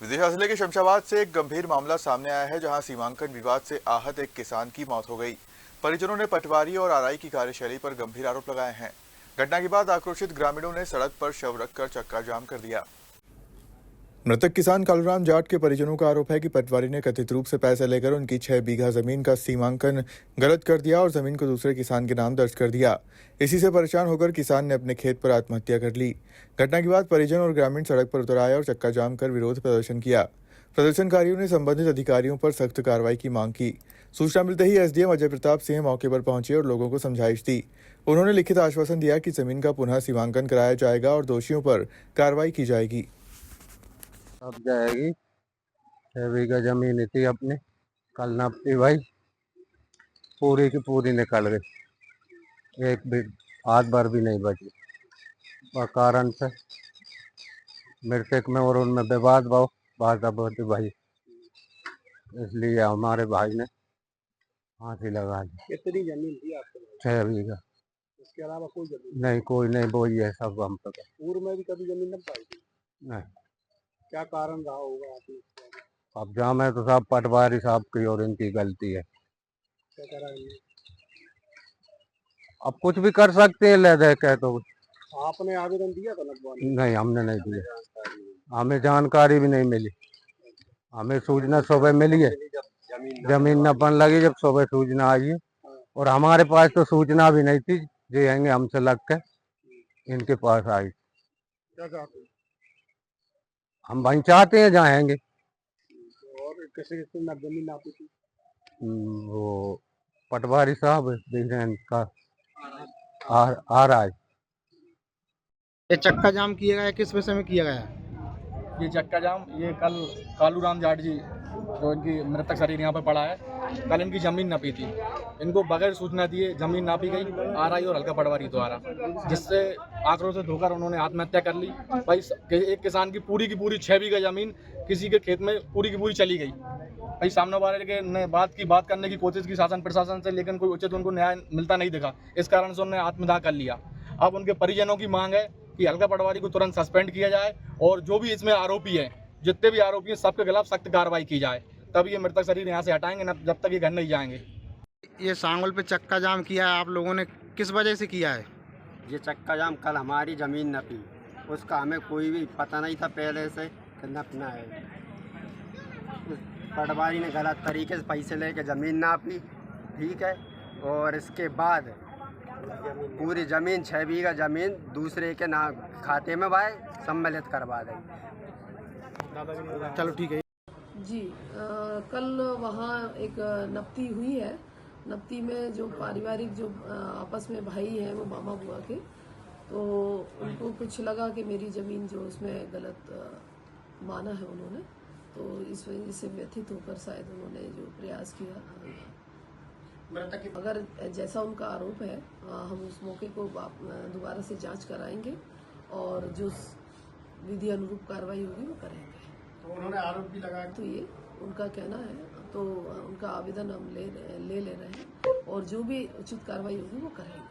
विदिशा जिले के शमशाबाद से एक गंभीर मामला सामने आया है, जहां सीमांकन विवाद से आहत एक किसान की मौत हो गई। परिजनों ने पटवारी और आरआई की कार्यशैली पर गंभीर आरोप लगाए हैं। घटना के बाद आक्रोशित ग्रामीणों ने सड़क पर शव रखकर चक्का जाम कर दिया। मृतक किसान कालूराम जाट के परिजनों का आरोप है कि पटवारी ने कथित रूप से पैसे लेकर उनकी 6 बीघा जमीन का सीमांकन गलत कर दिया और जमीन को दूसरे किसान के नाम दर्ज कर दिया। इसी से परेशान होकर किसान ने अपने खेत पर आत्महत्या कर ली। घटना के बाद परिजन और ग्रामीण सड़क पर उतर आए और चक्का जाम कर विरोध प्रदर्शन किया। प्रदर्शनकारियों ने संबंधित अधिकारियों पर सख्त कार्रवाई की मांग की। सूचना मिलते ही एसडीएम अजय प्रताप सिंह मौके पर पहुंचे और लोगों को समझाइश दी। उन्होंने लिखित आश्वासन दिया कि जमीन का पुनः सीमांकन कराया जाएगा और दोषियों पर कार्रवाई की जाएगी। अब जाएगी 6 बीघा जमीन थी अपनी, कल नापी भाई, पूरी की पूरी निकल गई, एक भी हाथ भर भी नहीं बची। वह कारण से मृतक में और उनमें विवाद बात होती भाई, इसलिए हमारे भाई ने फांसी लगा दी। कितनी जमीन थी आपके? 6 बीघा। इसके अलावा कोई जमीन नहीं, कोई नहीं, वो ही है सब हम पे। पूर्व में भी कभी जमीन न पाई थी? नहीं, क्या कारण रहा होगा आपने? अब जाम है तो सब पटवारी साहब की और इनकी गलती है। क्या करा है? अब कुछ भी कर सकते हैं, ले दे के तो। आपने आवेदन दिया था लगवाने? नहीं, हमने नहीं दिया, हमें जानकारी भी नहीं मिली। हमें सूचना सुबह मिली है, जमीन नपन लगी जब सुबह सूचना आई है, और हमारे पास तो सूचना भी नहीं थी, जे आएंगे हमसे लग के इनके पास आई। क्या चाहते हैं? हम वहीं चाहते हैं जाएंगे। और किसी जमीन नापी थी? वो पटवारी साहब देख रहे हैं का आ रहा है। ये चक्का जाम किया गया, किस विषय में किया गया? ये चक्का जाम ये कल कालूराम जाट जी जो इनकी मृतक शरीर यहाँ पर पड़ा है, कल इनकी ज़मीन नापी थी। इनको बगैर सूचना दिए ज़मीन नापी गई आरआई और हल्का पटवारी द्वारा, जिससे आक्रोशित होकर उन्होंने आत्महत्या कर ली। भाई एक किसान की पूरी 6 बीघा ज़मीन किसी के खेत में पूरी की पूरी चली गई। भाई सामने वाले के ने बात करने की कोशिश की शासन प्रशासन से, लेकिन कोई उचित उनको न्याय मिलता नहीं दिखा। इस कारण से उन्होंने आत्मदाह कर लिया। अब उनके परिजनों की मांग है कि हल्का पटवारी को तुरंत सस्पेंड किया जाए और जो भी इसमें आरोपी हैं, जितने भी आरोपी हैं, सबके खिलाफ सख्त कार्रवाई की जाए। तब ये मृतक शरीर यहाँ से हटाएंगे, न जब तक ये घर नहीं जाएंगे। ये सांगोल पे चक्का जाम किया है आप लोगों ने, किस वजह से किया है? ये चक्का जाम कल हमारी ज़मीन नपी, उसका हमें कोई भी पता नहीं था पहले से कि नपना है। पटवारी ने गलत तरीके से पैसे लेके ज़मीन नापी, ठीक है, और इसके बाद पूरी ज़मीन 6 बीघा ज़मीन दूसरे के नाम खाते में भाई सम्मिलित करवा दें। चलो ठीक है जी। कल वहाँ एक नपती हुई है। नपती में जो पारिवारिक जो आपस में भाई हैं वो मामा बुआ के, तो उनको कुछ लगा कि मेरी ज़मीन जो उसमें गलत माना है उन्होंने, तो इस वजह से व्यथित होकर शायद उन्होंने जो प्रयास किया। अगर जैसा उनका आरोप है, हम उस मौके को दोबारा से जांच कराएंगे और जो विधि अनुरूप कार्रवाई होगी वो करेंगे। तो उन्होंने आरोप भी लगाया, तो ये उनका कहना है, तो उनका आवेदन हम ले रहे हैं और जो भी उचित कार्रवाई होगी वो करेंगे।